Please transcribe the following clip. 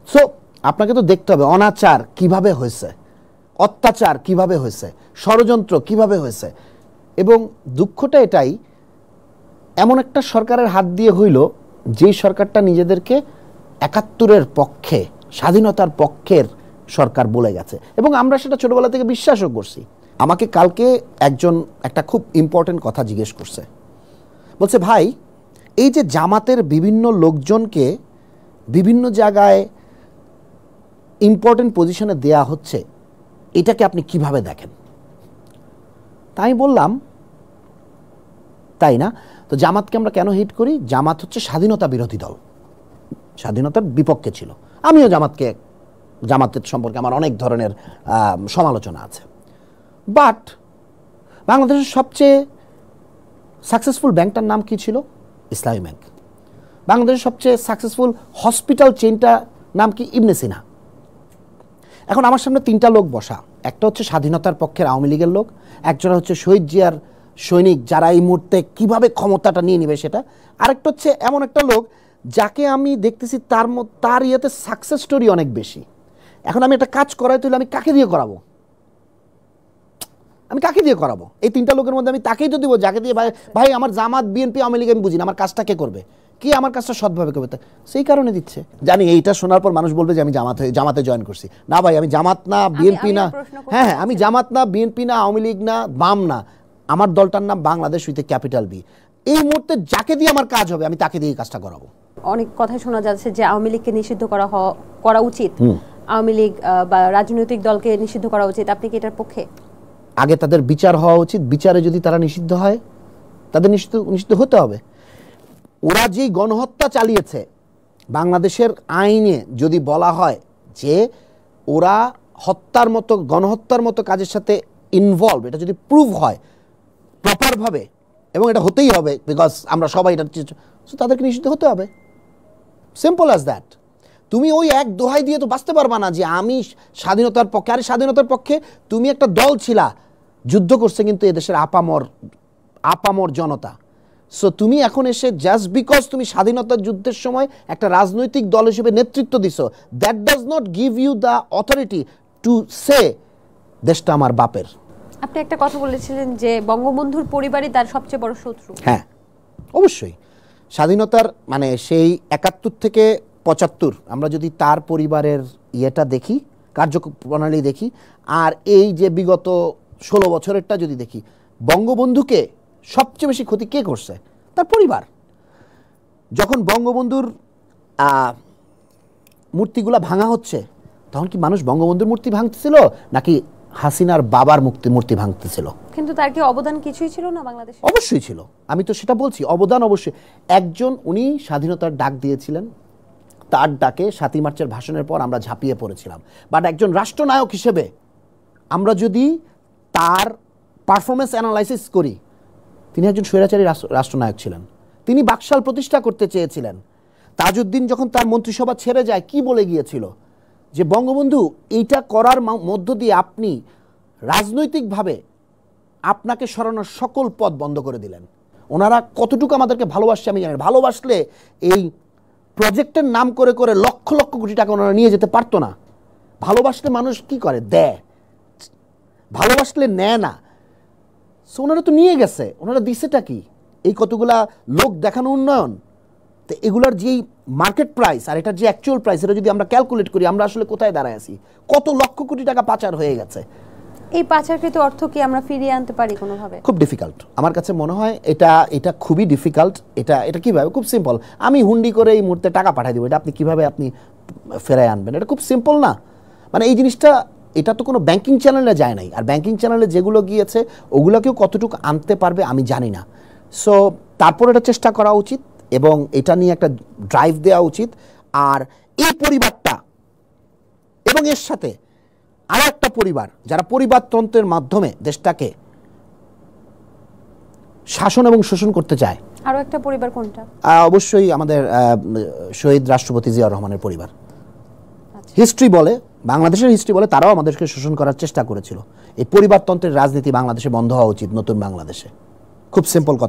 So আপনাকে তো দেখতে হবে অনাচার কিভাবে হয়েছে, অত্যাচার কিভাবে হয়েছে, ষড়যন্ত্র কিভাবে হয়েছে। এবং দুঃখটা এটাই, এমন একটা সরকারের হাত দিয়ে হইল যেই সরকারটা নিজেদেরকে একাত্তরের পক্ষে, স্বাধীনতার পক্ষের সরকার বলে গেছে, এবং আমরা সেটা ছোটবেলা থেকে বিশ্বাসও করছি। আমাকে কালকে একজন একটা খুব ইম্পর্টেন্ট কথা জিজ্ঞেস করছে, বলছে ভাই এই যে জামাতের বিভিন্ন লোকজনকে বিভিন্ন জায়গায় ইম্পর্টেন্ট পজিশনে দেয়া হচ্ছে, এটাকে আপনি কিভাবে দেখেন? তাই বললাম তাই না, তো জামাতকে আমরা কেন হিট করি? জামাত হচ্ছে স্বাধীনতা বিরোধী দল, স্বাধীনতার বিপক্ষে ছিল। আমিও জামাতের সম্পর্কে আমার অনেক ধরনের সমালোচনা আছে। বাট বাংলাদেশের সবচেয়ে সাকসেসফুল ব্যাংকটার নাম কি ছিল? ইসলামী ব্যাংক। বাংলাদেশের সবচেয়ে সাকসেসফুল হসপিটাল চেইনটার নাম কি? ইবনে সিনা। এখন আমার সামনে তিনটা লোক বসা, একটা হচ্ছে স্বাধীনতার পক্ষের আওয়ামী লীগের লোক, একজন হচ্ছে শহীদ জিয়ার সৈনিক যারা এই মুহূর্তে কিভাবে ক্ষমতাটা নিয়ে নেবে সেটা, আরেকটা হচ্ছে এমন একটা লোক যাকে আমি দেখতেছি তার ইয়েতে সাকসেস স্টোরি অনেক বেশি। এখন আমি একটা কাজ করাই তুলে আমি কাকে দিয়ে করাবো? এই তিনটা লোকের মধ্যে আমি তাকেই তো দিব যাকে দিয়ে ভাই আমার জামাত বিএনপি আওয়ামী লীগ আমি বুঝি না, আমার কাজটা কে করবে, কি আমার কাজটা সৎভাবে করবে, সেই কারণে দিচ্ছে। জানি এইটা শোনার পর মানুষ বলবে যে আমি জামাতে জয়েন করছি। না ভাই, আমি জামাত না, বিএনপি না, হ্যাঁ আমি জামাত না, বিএনপি না, আওয়ামী লীগ না, বাম না, আমার দলটার নাম বাংলাদেশ উইথ ক্যাপিটাল বি। এই মুহূর্তে যাকে দিয়ে আমার কাজ হবে আমি তাকে দিয়ে কাজটা করাবো। অনেক কথা শোনা যাচ্ছে যে আওয়ামী লীগকে নিষিদ্ধ করা উচিত, আওয়ামী লীগ বা রাজনৈতিক দলকে নিষিদ্ধ করা উচিত, আপনি কি এটার পক্ষে? আগে তাদের বিচার হওয়া উচিত, বিচারে যদি তারা নিষিদ্ধ হয় তাদের নিষিদ্ধ হতে হবে। ওরা যেই গণহত্যা চালিয়েছে, বাংলাদেশের আইনে যদি বলা হয় যে ওরা গণহত্যার মতো কাজের সাথে ইনভলভ, এটা যদি প্রুভ হয় প্রপারভাবে, এবং এটা হতেই হবে বিকজ আমরা সবাই এটা, তাদেরকে নিষিদ্ধ হতে হবে। Simple as that. তুমি ওই এক দোহাই দিয়ে তো বাঁচতে পারবা না যে আমি স্বাধীনতার পক্ষে। আরে স্বাধীনতার পক্ষে তুমি একটা দল ছিলা, যুদ্ধ করছে কিন্তু এদেশের আপামর জনতা। সো তুমি এখন এসে জাস্ট বিকজ তুমি স্বাধীনতার যুদ্ধের সময় একটা রাজনৈতিক দল হিসেবে নেতৃত্ব দিছো, that does not give you the authority to say দেশটা আমার বাপের। আপনি একটা কথা বলেছিলেন যে বঙ্গবন্ধুর পরিবারই তার সবচেয়ে বড় শত্রু। হ্যাঁ অবশ্যই। স্বাধীনতার মানে সেই ৭১ থেকে ৭৫ আমরা যদি তার পরিবারের ইয়েটা দেখি, কার্যপ্রণালী দেখি, আর এই যে বিগত ১৬ বছরেরটা যদি দেখি, বঙ্গবন্ধুকে সবচেয়ে বেশি ক্ষতি কে করছে? তার পরিবার। যখন বঙ্গবন্ধুর মূর্তিগুলা ভাঙা হচ্ছে, তখন কি মানুষ বঙ্গবন্ধুর মূর্তি ভাঙতেছিল নাকি হাসিনার বাবার মূর্তি ভাঙতেছিল? কিন্তু তার কি অবদান কিছুই ছিল না বাংলাদেশে? অবশ্যই ছিল, আমি তো সেটা বলছি, অবদান অবশ্যই। উনি স্বাধীনতার ডাক দিয়েছিলেন, তার ডাকে ৭ই মার্চের ভাষণের পর আমরা ঝাঁপিয়ে পড়েছিলাম। বাট একজন রাষ্ট্রনায়ক হিসেবে আমরা যদি তার পারফরমেন্স অ্যানালাইসিস করি, তিনি একজন স্বৈরাচারী রাষ্ট্রনায়ক ছিলেন। তিনি বাকশাল প্রতিষ্ঠা করতে চেয়েছিলেন। তাজউদ্দিন যখন তার মন্ত্রিসভা ছেড়ে যায় কি বলে গিয়েছিল? যে বঙ্গবন্ধু এইটা করার মধ্য দিয়ে আপনি রাজনৈতিকভাবে আপনাকে সরানোর সকল পথ বন্ধ করে দিলেন। ওনারা কতটুকু আমাদেরকে ভালোবাসছে আমি জানি। ভালোবাসলে এই প্রজেক্টের নাম করে করে লক্ষ লক্ষ কোটি টাকা ওনারা নিয়ে যেতে পারতো না। ভালোবাসলে মানুষ কি করে? দেয়। ভালোবাসলে নেয় না। সো ওনারা তো নিয়ে গেছে, ওনারা দিছেটা কি? এই কতগুলা লোক দেখানো উন্নয়ন। তো এগুলার যেই মার্কেট প্রাইস আর এটার যে অ্যাকচুয়াল প্রাইস, এটা যদি আমরা ক্যালকুলেট করি, আমরা আসলে কোথায় দাঁড়ায় আছি? কত লক্ষ কোটি টাকা পাচার হয়ে গেছে। এই পাচারকৃত অর্থ কি আমরা ফিরিয়ে আনতে পারি কোনোভাবে? খুব ডিফিকাল্ট আমার কাছে মনে হয়। এটা খুবই ডিফিকাল্ট। এটা কিভাবে? খুব সিম্পল। আমি হুন্ডি করে এই মুহূর্তে টাকা পাঠিয়ে দেবো, এটা আপনি কিভাবে ফেরায় আনবেন? এটা খুব সিম্পল না। মানে এই জিনিসটা, এটা তো কোনো ব্যাংকিং চ্যানেলে যায় নাই। আর ব্যাংকিং চ্যানেলে যেগুলো গিয়েছে ওগুলোকেও কতটুকু আনতে পারবে আমি জানি না। সো তারপর এটা চেষ্টা করা উচিত এবং এটা নিয়ে একটা ড্রাইভ দেওয়া উচিত। আর এই পরিবারটা এবং এর সাথে আরো একটা পরিবার, যারা পরিবারতন্ত্রের মাধ্যমে দেশটাকে শাসন এবং শোষণ করতে চায়। আরো একটা পরিবার কোনটা? অবশ্যই আমাদের শহীদ রাষ্ট্রপতি জিয়াউর রহমানের পরিবার। হিস্ট্রি বলে, বাংলাদেশের হিস্ট্রি বলে তারাও আমাদেরকে শোষণ করার চেষ্টা করেছিল। এই পরিবারতন্ত্রের রাজনীতি বাংলাদেশে বন্ধ হওয়া উচিত, নতুন বাংলাদেশে। খুব সিম্পল কথা।